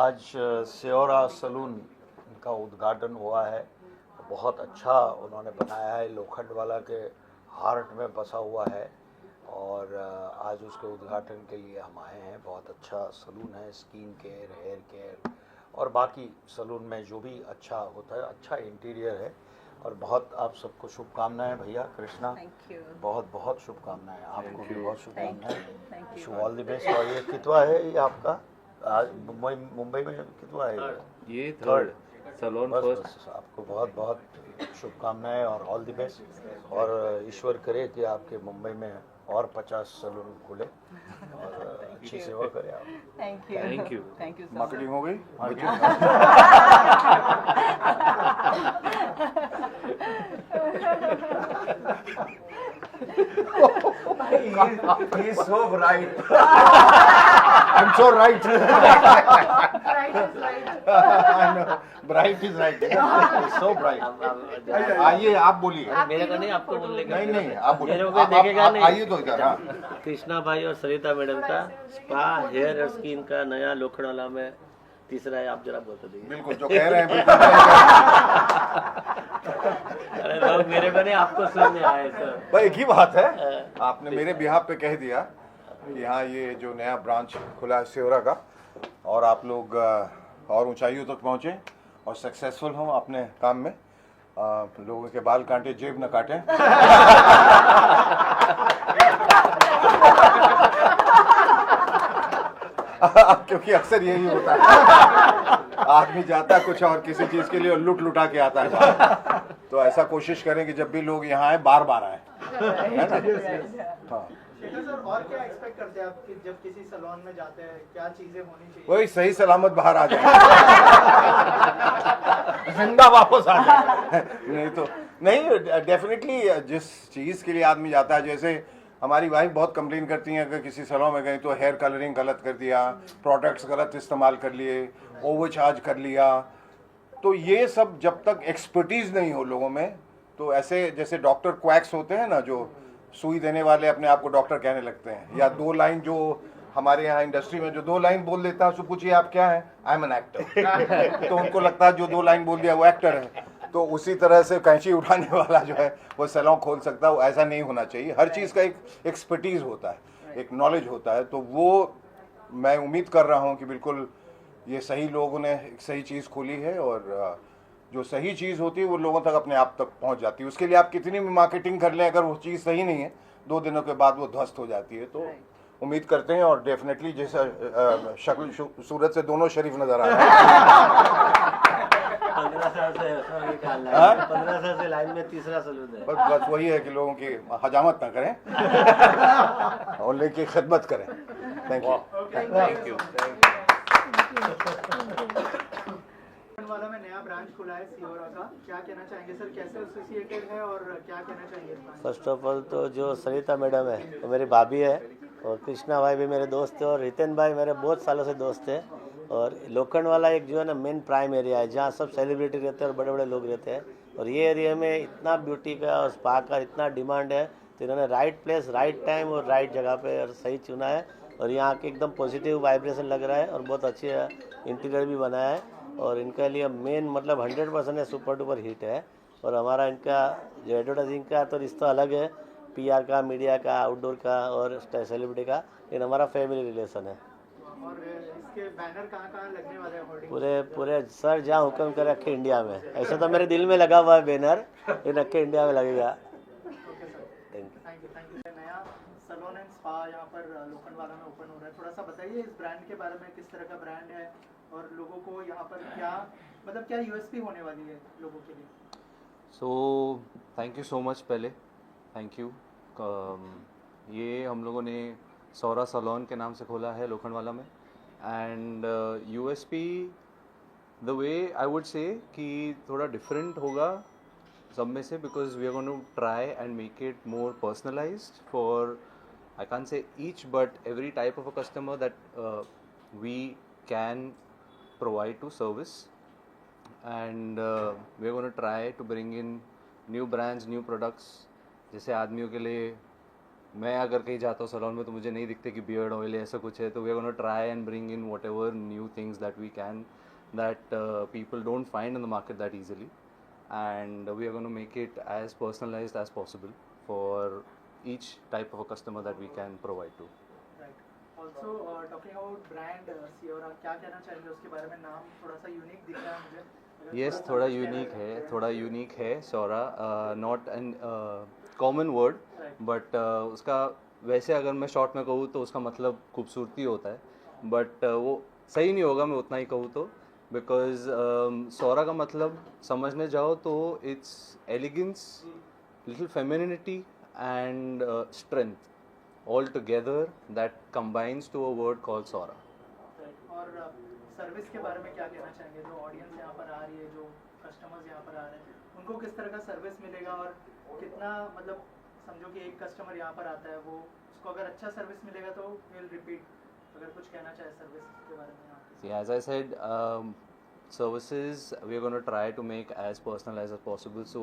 आज सेओरा सलून का उद्घाटन हुआ है। बहुत अच्छा उन्होंने बनाया है, लोखंडवाला के हार्ट में बसा हुआ है और आज उसके उद्घाटन के लिए हम आए हैं। बहुत अच्छा सलून है, स्किन केयर, हेयर केयर और बाकी सलून में जो भी अच्छा होता है, अच्छा इंटीरियर है और बहुत आप सबको शुभकामनाएं भैया। कृष्णा, बहुत बहुत शुभकामनाएं, आपको भी बहुत शुभकामनाएं। Wish all the best. और ये कितवा है ये आपका? आज मुंबई में कितवा है ये? Third salon first. बस आपको बहुत बहुत शुभकामनाएं और ऑल द बेस्ट। और ईश्वर करे कि आपके मुंबई में और 50 सैलून खुले और अच्छी सेवा करें आप। Thank you. मार्केटिंग हो गई? He is so bright. I'm so right. Right is right. I know. Bright is right. He's so bright. आइए आप बोलिए। मेरे को नहीं, आपको बोलने का। नहीं नहीं आप बोलिए। मेरे को देखेगा नहीं। आइए तो इधर। हाँ। कृष्णा भाई और सरिता मैडम का स्पा हेयर और स्किन का नया लोखंडवाला में तीसरा है। आप जरा बोलते दीजिए। बिल्कुल जो कह रहे हैं बिल्कुल। अरे लोग मेरे को नहीं, आपको सुनने आए सर। भाई एक ही बात है, आपने मेरे बिहाफ पे कह दिया कि यहाँ ये जो नया ब्रांच खुला है सेवरा का, और आप लोग और ऊंचाइयों तक पहुँचे और सक्सेसफुल हों अपने काम में। लोगों के बाल काटे, जेब न काटें। क्योंकि अक्सर यही होता है, आदमी जाता है कुछ और किसी चीज के लिए और लुट लुटा के आता है। तो ऐसा कोशिश करें कि जब भी लोग यहाँ आए बार बार आए, है ना? हाँ। शेखर सर, और क्या एक्सपेक्ट करते हैं आप कि जब किसी सैलून में जाते हैं, क्या चीजें होनी चाहिए? वही सही सलामत बाहर आ जाए, जिंदा वापस आ जाए। नहीं तो नहीं, डेफिनेटली जिस चीज के लिए आदमी जाता है, जैसे हमारी वाइफ बहुत कंप्लेन करती हैं अगर किसी सैलून में गए तो हेयर कलरिंग गलत कर दिया, प्रोडक्ट्स गलत इस्तेमाल कर लिए, ओवर चार्ज कर लिया। तो ये सब जब तक एक्सपर्टीज नहीं हो लोगों में, तो ऐसे जैसे डॉक्टर क्वैक्स होते हैं ना, जो सुई देने वाले अपने आप को डॉक्टर कहने लगते हैं, या दो लाइन जो हमारे यहाँ इंडस्ट्री में जो दो लाइन बोल देता है, उसको पूछिए आप क्या है, आई एम एन एक्टर। तो उनको लगता है जो दो लाइन बोल दिया वो एक्टर है। तो उसी तरह से कैंची उठाने वाला जो है वो सैलून खोल सकता है, वो ऐसा नहीं होना चाहिए। हर चीज़ का एक एक्सपर्टीज़ होता है, एक नॉलेज होता है। तो वो मैं उम्मीद कर रहा हूँ कि बिल्कुल ये सही लोगों ने एक सही चीज़ खोली है, और जो सही चीज़ होती है वो लोगों तक अपने आप तक पहुँच जाती है। उसके लिए आप कितनी भी मार्केटिंग कर लें, अगर वो चीज़ सही नहीं है 2 दिनों के बाद वो ध्वस्त हो जाती है। तो उम्मीद करते हैं, और डेफिनेटली जैसा शक्ल सूरत से दोनों शरीफ नज़र आ रहे हैं। 15 साल से 15 साल से लाइन में तीसरा सलून है। बस वही है कि लोगों की हजामत ना करें और लेके खिदमत करें। Thank you. Thank you. Lokhandwala में नया ब्रांच खुला है सेओरा का, क्या कहना चाहेंगे सर? कैसे एसोसिएटेड है और क्या कहना चाहिए इस ब्रांच? फर्स्ट ऑफ ऑल तो जो सरिता मैडम है वो मेरी भाभी है, और कृष्णा भाई भी मेरे दोस्त है, और रितेन भाई मेरे बहुत सालों से दोस्त है। और लोखंडवाला एक जो है ना मेन प्राइम एरिया है जहाँ सब सेलिब्रिटी रहते हैं और बड़े बड़े लोग रहते हैं, और ये एरिया में इतना ब्यूटी का और स्पा का इतना डिमांड है, तो इन्होंने राइट प्लेस, राइट टाइम और राइट जगह पे और सही चुना है। और यहाँ के एकदम पॉजिटिव वाइब्रेशन लग रहा है और बहुत अच्छे इंटीरियर भी बनाया है, और इनके लिए मेन मतलब 100% सुपर डुपर हिट है। और हमारा इनका जो एडवर्टाइजिंग का तो रिश्ता अलग है, PR का, मीडिया का, आउटडोर का और सेलिब्रिटी का, लेकिन हमारा फैमिली रिलेशन है। और इसके बैनर कहाँ लगने वाले हैं? होर्डिंग पूरे सर जहाँ हुक्म करे अखे इंडिया में। ऐसे तो मेरे दिल में लगा हुआ है बैनर, लेकिन अखे इंडिया में लगेगा। Thank you. नया सैलून एंड स्पा यहाँ पर लोखंडवाला में ओपन हो रहा है, थोड़ा सा बताइए इस ब्रांड के बारे में, किस तरह का ब्रांड है और लोगों को यहाँ पर क्या मतलब क्या USP होने वाली है लोगों के लिए? So thank you so much. पहले थैंक यू। ये हम लोगों ने सौरा सैलून के नाम से खोला है लोखंडवाला में, and USP the way I would say कि थोड़ा डिफरेंट होगा सब में से, because we are going to try and make it more personalized for, I can't say each but every type of a customer that we can provide to service, and we're going to try to bring in new brands, new products, जैसे आदमियों के लिए मैं अगर कहीं जाता हूँ salon में तो मुझे नहीं दिखते कि बियर्ड ऑयल ऐसा कुछ है, तो we are gonna try and bring in whatever new things that we can, that people don't find in the market that easily, and we are going to make it as personalized as possible for each type of a customer that we can provide to. Right also talking about brand Siora, क्या कहना चाहेंगे उसके बारे में? नाम थोड़ा सा unique दिख रहा है मुझे। अगर Yes, सा थोड़ा कुछ कहना यूनिक चाहें। है, थोड़ा यूनिक है Saura, not an common word, Right. But उसका वैसे अगर मैं शॉर्ट में कहूँ तो उसका मतलब खूबसूरती होता है, बट वो सही नहीं होगा मैं उतना ही कहूँ तो, बिकॉज सौरा का मतलब समझने जाओ तो it's elegance, little femininity and strength all together that combines to a word called Saura. Right. और सर्विस के बारे में क्या कहना चाहेंगे? जो ऑडियंस यहाँ पर आ रही है, जो कस्टमर्स यहाँ पर आ रहे हैं, उनको किस तरह का सर्विस मिलेगा और कितना, मतलब समझो कि एक कस्टमर यहाँ पर आता है, वो उसको अगर अच्छा सर्विस मिलेगा तो विल रिपीट। अगर कुछ कहना चाहे सर्विस के बारे में यहाँ पे। See, as I said, services we are going to try to make as personalized as possible. So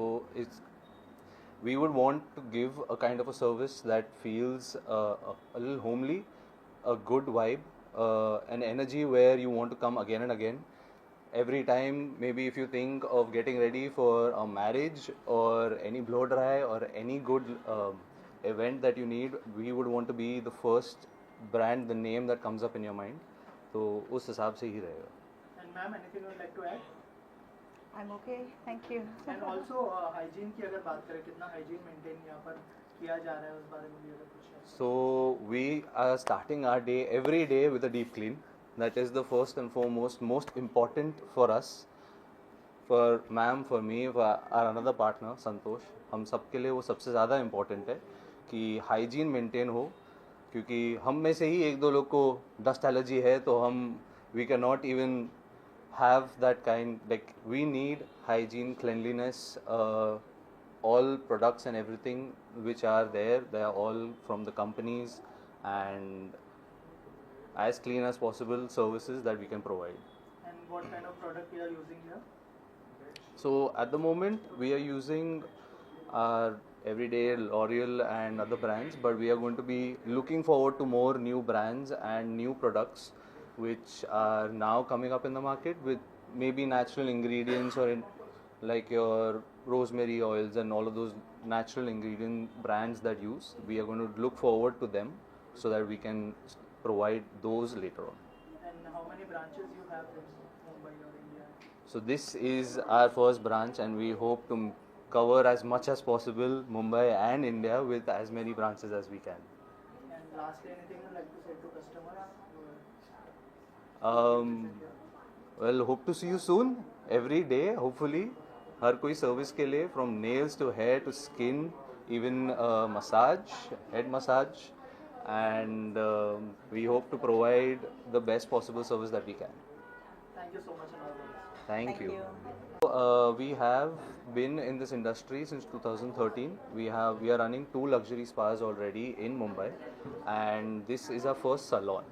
we would want to give a kind of a service that feels a little homely, a good vibe, an energy where you want to come again and again. Every time, maybe if you think of getting ready for a marriage or any blow dry or any good event that you need, we would want to be the first brand, the name that comes up in your mind. तो उस हिसाब से ही रहेगा. And ma'am anything you would like to add? I'm okay, thank you. And also hygiene की अगर बात करें, कितना हाइजीन मेंटेन यहाँ पर किया जा रहा है, उस बारे में भी अगर कुछ है। So we are starting our day every day with a deep clean. That is the first and foremost, most important for us, for ma'am, for me, for our another partner संतोष. हम सब के लिए वो सबसे ज़्यादा इम्पोर्टेंट है कि hygiene maintain हो, क्योंकि हम में से ही एक दो लोग को डस्ट एलर्जी है, तो हम we can not even have that kind, like we need hygiene, क्लेanliness, all products and everything which are there, they are all from the companies, and as clean as possible services that we can provide. And what kind of product you are using here? So at the moment we are using our everyday L'Oreal and other brands, but we are going to be looking forward to more new brands and new products which are now coming up in the market with maybe natural ingredients, or like your rosemary oils and all of those natural ingredient brands that use. We are going to look forward to them so that we can provide those later on. And how many branches you have in Mumbai और India? So this is our first branch, and we hope to cover as much as possible Mumbai and India with as many branches as we can. And lastly anything you like to say to customers? Well, hope to see you soon. Every day, hopefully. हर कोई service के लिए, from nails to hair to skin, even massage, head massage, and we hope to provide the best possible service that we can. Thank you so much and all the best. Thank you. We have been in this industry since 2013. We are running 2 luxury spas already in Mumbai, and this is our first salon,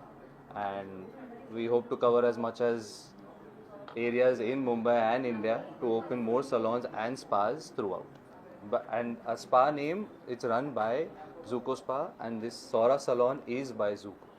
and we hope to cover as much as areas in Mumbai and India to open more salons and spas throughout. And a spa name, it's run by Zuko Spa, and this Sora salon is by Zuko.